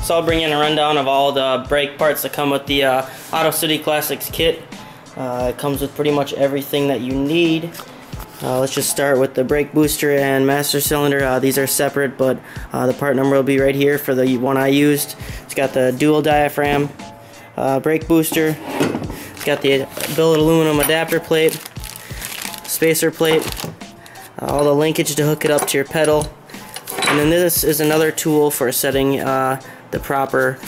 So I'll bring in a rundown of all the brake parts that come with the Auto City Classics kit. It comes with pretty much everything that you need. Let's just start with the brake booster and master cylinder. These are separate, but the part number will be right here for the one I used. It's got the dual diaphragm brake booster. It's got the billet aluminum adapter plate, spacer plate, all the linkage to hook it up to your pedal. And then this is another tool for setting the proper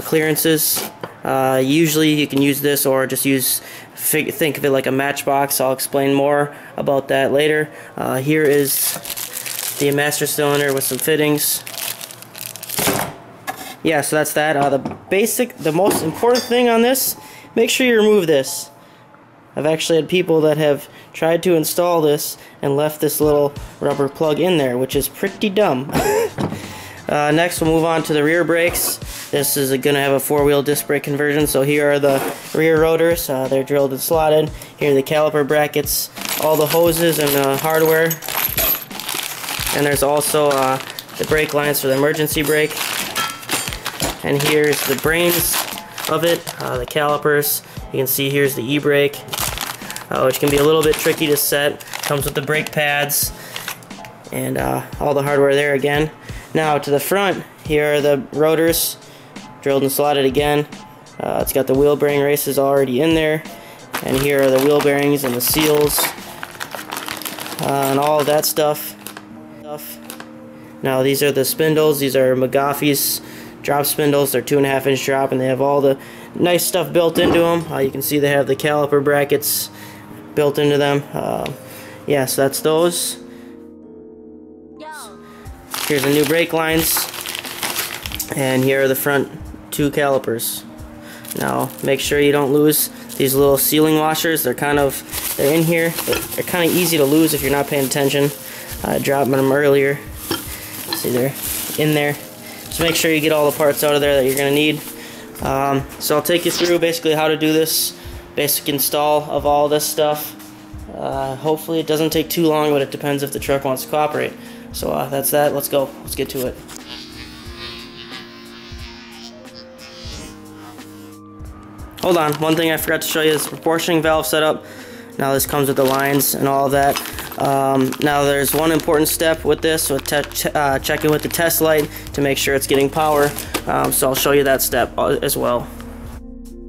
clearances. Usually you can use this or just think of it like a matchbox. I'll explain more about that later. Here is the master cylinder with some fittings. Yeah, so that's that. The most important thing on this, make sure you remove this. I've actually had people that have tried to install this and left this little rubber plug in there, which is pretty dumb. Next we'll move on to the rear brakes. This is going to have a 4-wheel disc brake conversion, so here are the rear rotors. They're drilled and slotted. Here are the caliper brackets, all the hoses and hardware. And there's also the brake lines for the emergency brake. And here's the brains of it, the calipers. You can see here's the e-brake, which can be a little bit tricky to set. Comes with the brake pads and all the hardware there again. Now to the front, here are the rotors, drilled and slotted again. It's got the wheel bearing races already in there, and here are the wheel bearings and the seals and all of that stuff. Now these are the spindles. These are McGoffey's drop spindles. They're 2.5-inch drop, and they have all the nice stuff built into them. You can see they have the caliper brackets built into them. Yeah, so that's those. Here's the new brake lines, and here are the front 2 calipers. Now make sure you don't lose these little sealing washers. They're in here, but they're kind of easy to lose if you're not paying attention. I dropped them earlier. See, they're in there. So make sure you get all the parts out of there that you're going to need. So I'll take you through basically how to do this basic install of all this stuff. Hopefully it doesn't take too long, but it depends if the truck wants to cooperate. So that's that. Let's go. Let's get to it. Hold on. One thing I forgot to show you is the proportioning valve setup. Now this comes with the lines and all of that. Now there's one important step with this, with checking with the test light to make sure it's getting power. So I'll show you that step as well.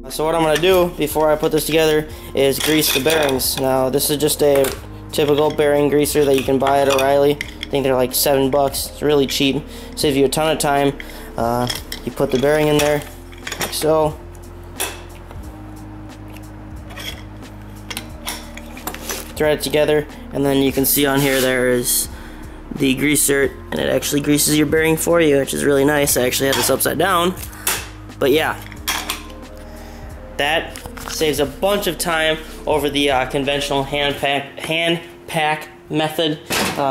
So what I'm going to do before I put this together is grease the bearings. Now this is just a typical bearing greaser that you can buy at O'Reilly. I think they're like $7. It's really cheap. Saves you a ton of time. You put the bearing in there, like so. Thread it together, and then you can see on here there is the greaser, and it actually greases your bearing for you, which is really nice. I actually have this upside down, but yeah, that saves a bunch of time over the conventional hand pack method.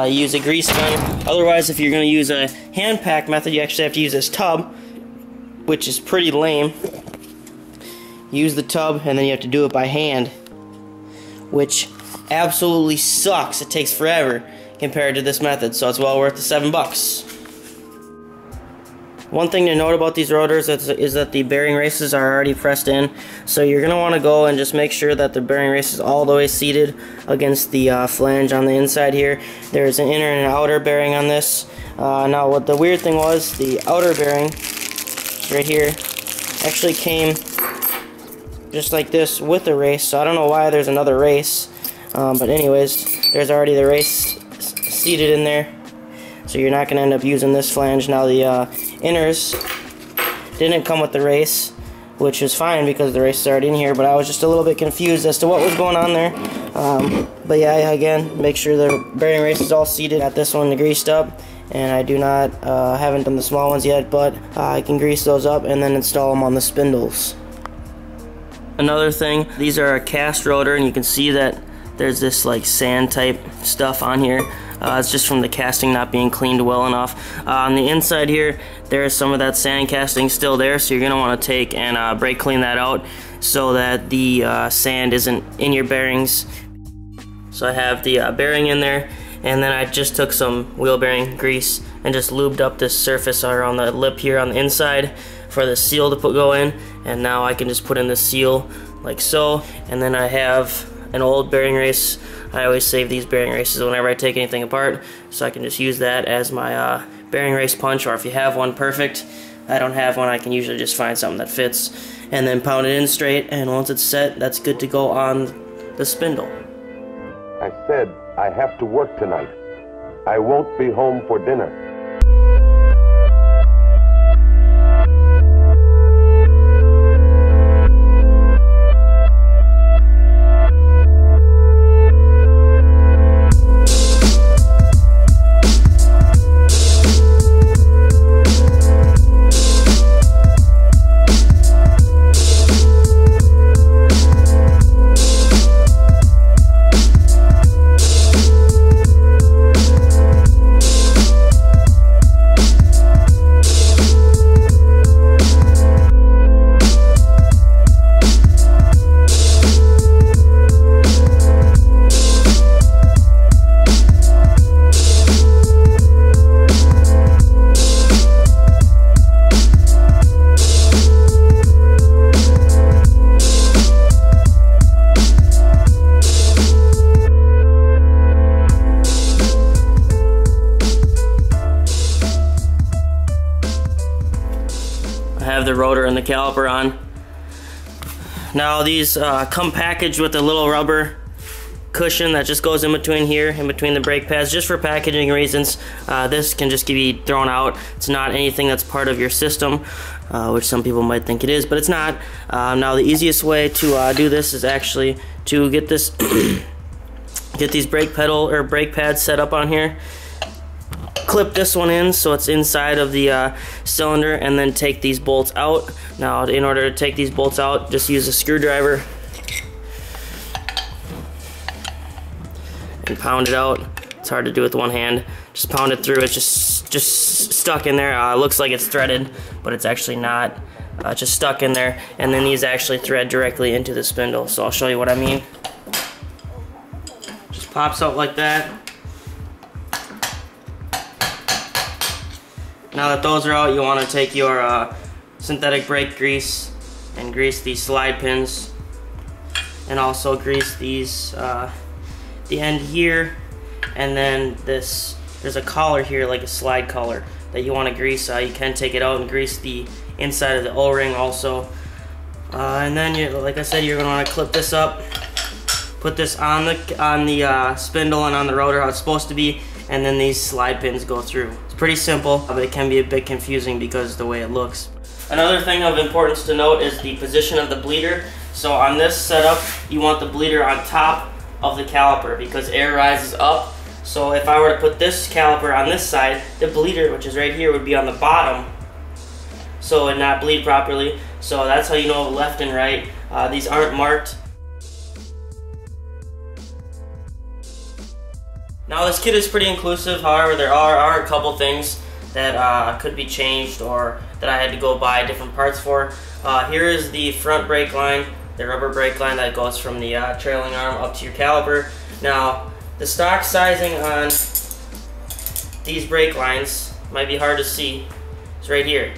Use a grease gun. Otherwise, if you're going to use a hand pack method, you actually have to use this tub, which is pretty lame. Use the tub, and then you have to do it by hand, which absolutely sucks. It takes forever compared to this method, so it's well worth the $7. One thing to note about these rotors is that the bearing races are already pressed in, so you're going to want to go and just make sure that the bearing race is all the way seated against the flange on the inside here. There's an inner and an outer bearing on this. Now what the weird thing was, the outer bearing right here actually came just like this with a race, so I don't know why there's another race. But anyways, there's already the race seated in there, so you're not going to end up using this flange. Now the inners didn't come with the race, which is fine because the race is already in here, but I was just a little bit confused as to what was going on there. But yeah, again, make sure the bearing race is all seated. Got this one greased up, and I do not, haven't done the small ones yet, but I can grease those up and then install them on the spindles. Another thing, these are a cast rotor, and you can see that there's this like sand type stuff on here. It's just from the casting not being cleaned well enough. On the inside here, there's some of that sand casting still there, so you're going to want to take and brake clean that out so that the sand isn't in your bearings. So I have the bearing in there, and then I just took some wheel bearing grease and just lubed up this surface around the lip here on the inside for the seal to go in. And now I can just put in the seal like so. And then I have an old bearing race. I always save these bearing races whenever I take anything apart, so I can just use that as my bearing race punch, or if you have one, perfect. I don't have one, I can usually just find something that fits and then pound it in straight, and once it's set, that's good to go on the spindle. I said I have to work tonight. I won't be home for dinner. The rotor and the caliper on. Now these come packaged with a little rubber cushion that just goes in between here, in between the brake pads, just for packaging reasons. This can just be thrown out. It's not anything that's part of your system, which some people might think it is, but it's not. Now the easiest way to do this is actually to get this get these brake pedal or brake pads set up on here. Clip this one in so it's inside of the cylinder, and then take these bolts out. Now in order to take these bolts out, just use a screwdriver and pound it out. It's hard to do with one hand. Just pound it through. It's just stuck in there. It looks like it's threaded, but it's actually not. Just stuck in there, and then these actually thread directly into the spindle. So I'll show you what I mean. Just pops out like that. Now that those are out, you want to take your synthetic brake grease and grease these slide pins, and also grease these the end here, and then there's a collar here, like a slide collar, that you want to grease. You can take it out and grease the inside of the O-ring also, and then like I said, you're going to want to clip this up, put this on the spindle and on the rotor how it's supposed to be, and then these slide pins go through. It's pretty simple, but it can be a bit confusing because of the way it looks. Another thing of importance to note is the position of the bleeder. So on this setup, you want the bleeder on top of the caliper because air rises up. So if I were to put this caliper on this side, the bleeder, which is right here, would be on the bottom, so it would not bleed properly. So that's how you know left and right. These aren't marked. Now this kit is pretty inclusive, however there are a couple things that could be changed or that I had to go buy different parts for. Here is the front brake line, the rubber brake line that goes from the trailing arm up to your caliper. Now the stock sizing on these brake lines might be hard to see. It's right here.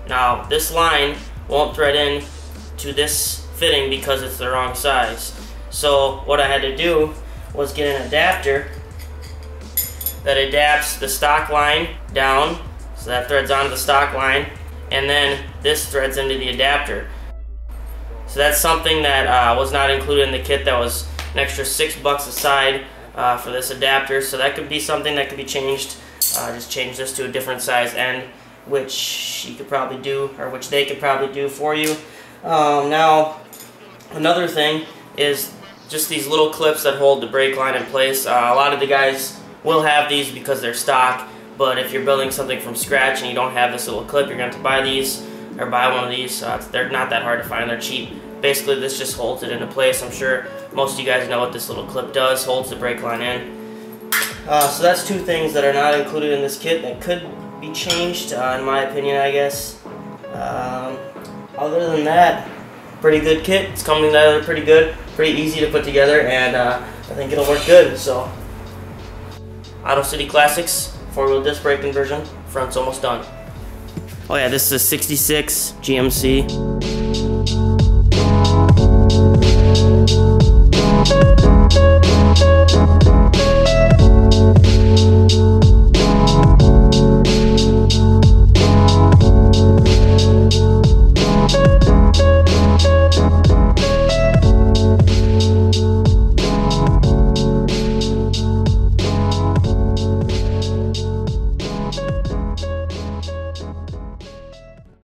Now this line won't thread in to this fitting because it's the wrong size. So what I had to do was get an adapter that adapts the stock line down, so that threads onto the stock line, and then this threads into the adapter. So that's something that was not included in the kit. That was an extra $6 aside for this adapter, so that could be something that could be changed. Just change this to a different size end, which you could probably do, or which they could probably do for you. Now, another thing is just these little clips that hold the brake line in place. A lot of the guys will have these because they're stock, but if you're building something from scratch and you don't have this little clip, you're going to have to buy these, or buy one of these. They're not that hard to find, they're cheap. Basically this just holds it into place. I'm sure most of you guys know what this little clip does, holds the brake line in. So that's two things that are not included in this kit that could be changed, in my opinion, I guess. Other than that, pretty good kit. It's coming together pretty good, pretty easy to put together, and I think it'll work good. So, Auto City Classics, 4-wheel disc brake conversion. Front's almost done. Oh yeah, this is a 66 GMC.